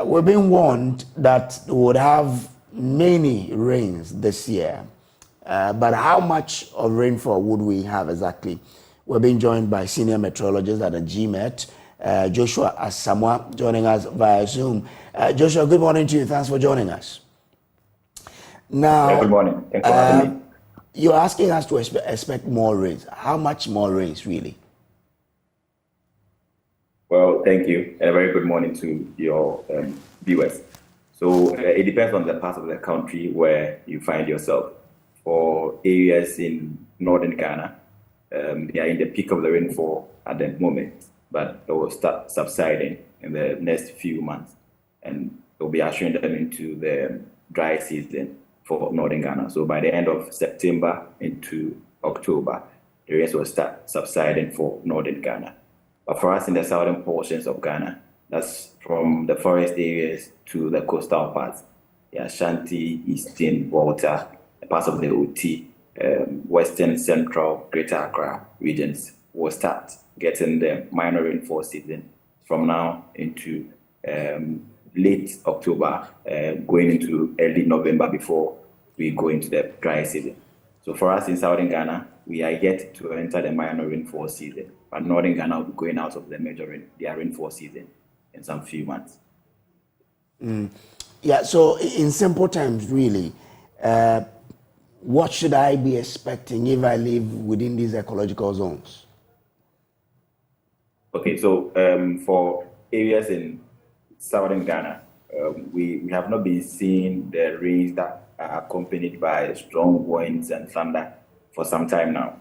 we're being warned that we would have many rains this year. But how much of rainfall would we have exactly? We're being joined by senior meteorologist at the GMet, Joshua Asamoah, joining us via Zoom. Joshua, good morning to you. Thanks for joining us. Now, good morning. Thanks for having me. You're asking us to expect more rains. How much more rains, really? Well, thank you, and a very good morning to your viewers. So it depends on the part of the country where you find yourself. For areas in northern Ghana, they are in the peak of the rainfall at the moment, but it will start subsiding in the next few months, and it will be ushering them into the dry season for northern Ghana. So by the end of September into October, the rains will start subsiding for northern Ghana. But for us in the southern portions of Ghana, that's from the forest areas to the coastal parts, the Ashanti, Eastern, Volta, parts of the OT, Western, Central, Greater Accra regions will start getting the minor rainfall season from now into late October, going into early November before we go into the dry season. So for us in southern Ghana, we are yet to enter the minor rainfall season, but northern Ghana will be going out of the their rainfall season in some few months. Yeah, so in simple terms, really, what should I be expecting if I live within these ecological zones? Okay, so for areas in southern Ghana, we have not been seeing the rains that are accompanied by strong winds and thunder for some time now.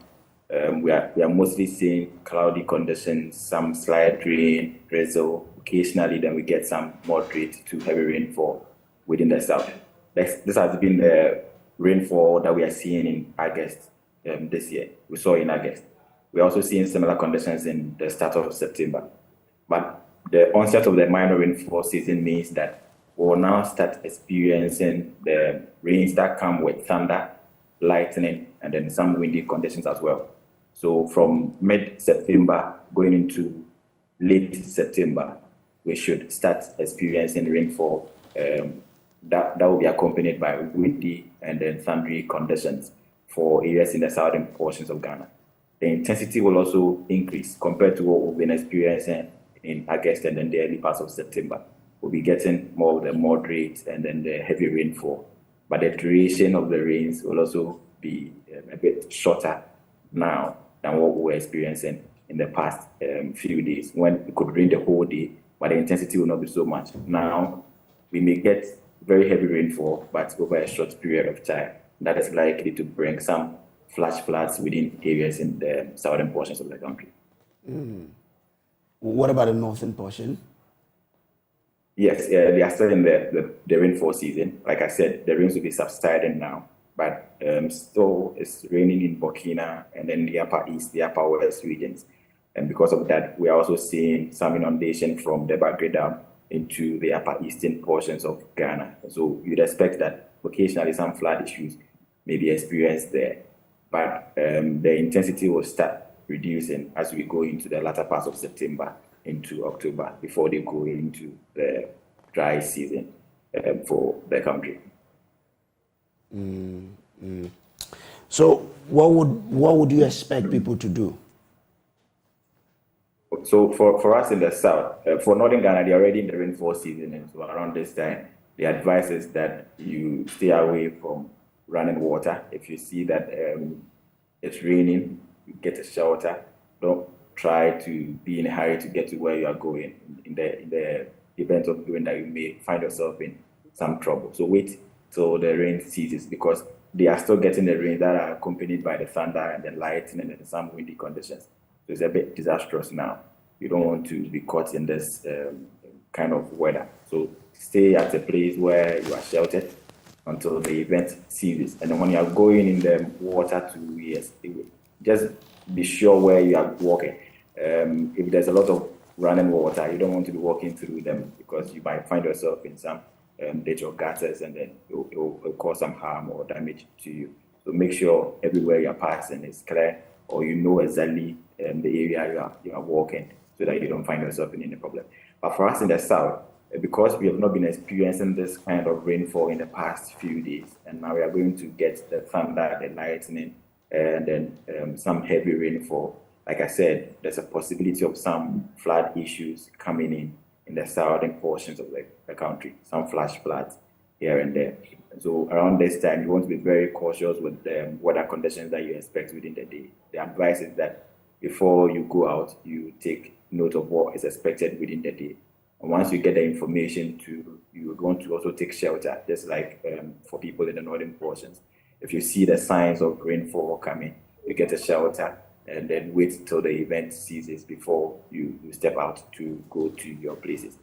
We are mostly seeing cloudy conditions, some slight rain, drizzle. Occasionally, then we get some moderate to heavy rainfall within the south. This has been the rainfall that we are seeing in August this year. We saw in August. We're also seeing similar conditions in the start of September. But the onset of the minor rainfall season means that we'll now start experiencing the rains that come with thunder, lightning, and then some windy conditions as well. So from mid-September going into late September, we should start experiencing rainfall that will be accompanied by windy and then thundery conditions for areas in the southern portions of Ghana. The intensity will also increase compared to what we've been experiencing in August and then the early parts of September. We'll be getting more of the moderate and then the heavy rainfall. But the duration of the rains will also be a bit shorter now than what we were experiencing in the past few days, when it could rain the whole day, but the intensity will not be so much. Now, we may get very heavy rainfall, but over a short period of time. That is likely to bring some flash floods within areas in the southern portions of the country. What about the northern portion? Yes, they are still in the rainfall season. Like I said, the rains will be subsiding now, but still it's raining in Burkina and then the upper east, the upper west regions. And because of that, we are also seeing some inundation from the Bagre Dam into the upper eastern portions of Ghana. So you'd expect that occasionally some flood issues may be experienced there, but the intensity will start reducing as we go into the latter parts of September into October before they go into the dry season for the country. So what would you expect people to do? So for us in the south, for northern Ghana, they're already in the rainfall season, and so around this time, the advice is that you stay away from running water. If you see that it's raining, you get a shelter. Don't try to be in a hurry to get to where you are going. In the event of doing that, you may find yourself in some trouble. So wait till the rain ceases, because they are still getting the rain that are accompanied by the thunder and the lightning and some windy conditions. So it's a bit disastrous now. You don't want to be caught in this kind of weather. So stay at a place where you are sheltered until the event ceases. And then when you are going in the water just be sure where you are walking. If there's a lot of running water, you don't want to be walking through them, because you might find yourself in some ditch or gutters, and then it will cause some harm or damage to you. So make sure everywhere you're passing is clear, or you know exactly the area you are walking, so that you don't find yourself in any problem. But for us in the south, because we have not been experiencing this kind of rainfall in the past few days, and now we are going to get the thunder, the lightning, and then some heavy rainfall. Like I said, there's a possibility of some flood issues coming in the southern portions of the country, some flash floods here and there. So around this time, you want to be very cautious with the weather conditions that you expect within the day. The advice is that before you go out, you take note of what is expected within the day. And once you get the information, you would want to also take shelter, just like for people in the northern portions. If you see the signs of rainfall coming, you get a shelter and then wait till the event ceases before you step out to go to your places.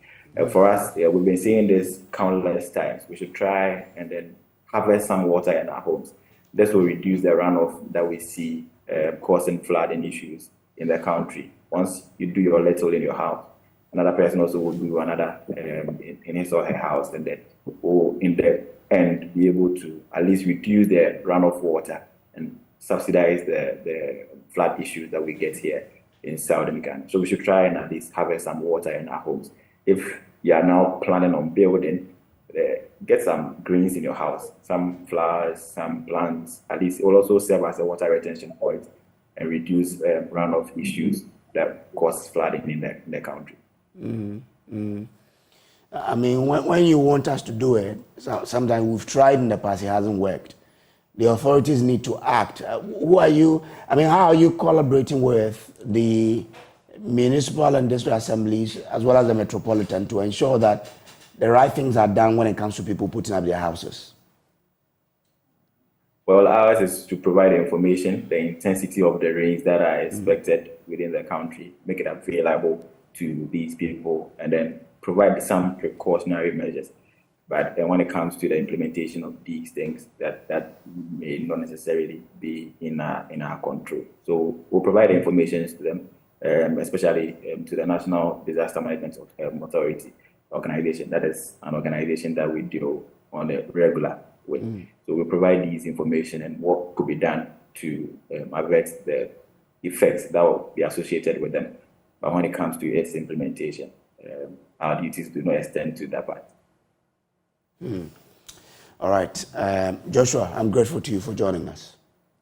For us, we've been saying this countless times. We should try and then harvest some water in our homes. This will reduce the runoff that we see causing flooding issues in the country. Once you do your little in your house, another person also will do another in his or her house, and then will in the end be able to at least reduce the runoff water and subsidize the flood issues that we get here in southern Ghana. So we should try and at least harvest some water in our homes. If you are now planning on building, get some greens in your house, some flowers, some plants. At least it will also serve as a water retention point and reduce runoff issues that cause flooding in the country. I mean, when you want us to do it, sometimes we've tried in the past, it hasn't worked. The authorities need to act. Who are you? I mean, how are you collaborating with the municipal and district assemblies as well as the metropolitan to ensure that the right things are done when it comes to people putting up their houses? Well, ours is to provide information, the intensity of the rains that are expected within the country, make it available to these people, and then provide some precautionary measures. But then when it comes to the implementation of these things, that may not necessarily be in our control. So we'll provide information to them, especially to the National Disaster Management Authority organization. That is an organization that we deal on a regular with. So we provide these information and what could be done to avert the effects that will be associated with them. But when it comes to its implementation, our duties do not extend to that part. All right. Joshua, I'm grateful to you for joining us.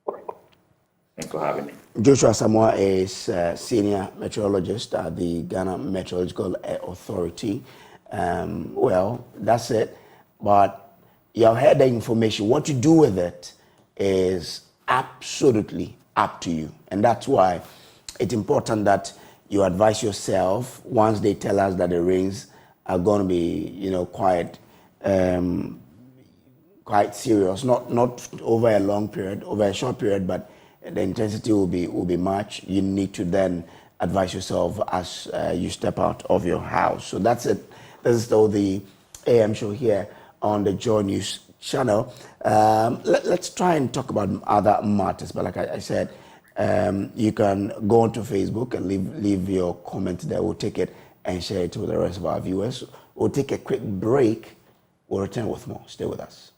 Thanks for having me. Joshua Samoa is senior meteorologist at the Ghana Meteorological Authority. Well, that's it. But you have heard the information. What you do with it is absolutely up to you. And that's why it's important that you advise yourself once they tell us that the rains are going to be, quite serious, not over a long period, over a short period, but the intensity will be much. You need to then advise yourself as you step out of your house. So that's it. This is still the AM show here on the Joy News channel. Let's try and talk about other matters. But like I said, you can go onto Facebook and leave your comment there. We'll take it and share it with the rest of our viewers. We'll take a quick break. We'll return with more. Stay with us.